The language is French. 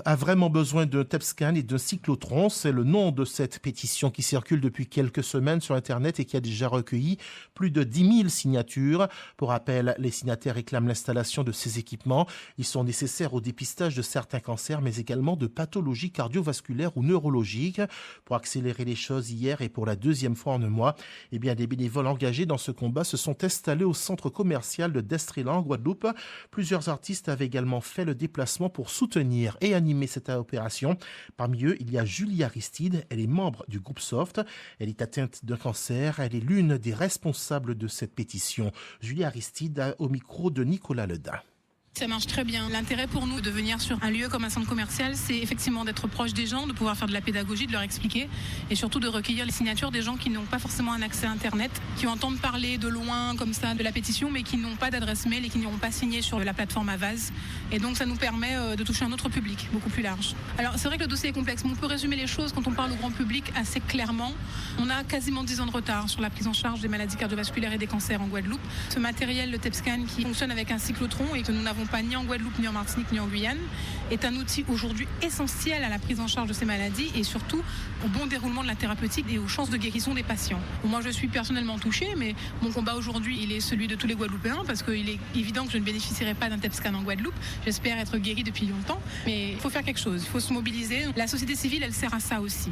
A vraiment besoin d'un TEP-scan et d'un cyclotron. C'est le nom de cette pétition qui circule depuis quelques semaines sur Internet et qui a déjà recueilli plus de 10 000 signatures. Pour rappel, les signataires réclament l'installation de ces équipements. Ils sont nécessaires au dépistage de certains cancers, mais également de pathologies cardiovasculaires ou neurologiques. Pour accélérer les choses, hier et pour la deuxième fois en un mois, des bénévoles engagés dans ce combat se sont installés au centre commercial de Destrélan, en Guadeloupe. Plusieurs artistes avaient également fait le déplacement pour soutenir et animer cette opération. Parmi eux, il y a Julie Aristide. Elle est membre du groupe Soft. Elle est atteinte d'un cancer. Elle est l'une des responsables de cette pétition. Julie Aristide au micro de Nicolas Ledin. Ça marche très bien. L'intérêt pour nous de venir sur un lieu comme un centre commercial, c'est effectivement d'être proche des gens, de pouvoir faire de la pédagogie, de leur expliquer et surtout de recueillir les signatures des gens qui n'ont pas forcément un accès à Internet, qui entendent parler de loin comme ça de la pétition mais qui n'ont pas d'adresse mail et qui n'auront pas signé sur la plateforme Avaz. Et donc ça nous permet de toucher un autre public beaucoup plus large. Alors c'est vrai que le dossier est complexe, mais on peut résumer les choses quand on parle au grand public assez clairement. On a quasiment 10 ans de retard sur la prise en charge des maladies cardiovasculaires et des cancers en Guadeloupe. Ce matériel, le TEP-scan, qui fonctionne avec un cyclotron et que nous n'avons pas ni en Guadeloupe, ni en Martinique, ni en Guyane, est un outil aujourd'hui essentiel à la prise en charge de ces maladies et surtout au bon déroulement de la thérapeutique et aux chances de guérison des patients. Moi, je suis personnellement touchée, mais mon combat aujourd'hui, il est celui de tous les Guadeloupéens parce qu'il est évident que je ne bénéficierai pas d'un TEP-scan en Guadeloupe. J'espère être guérie depuis longtemps, mais il faut faire quelque chose, il faut se mobiliser. La société civile, elle sert à ça aussi.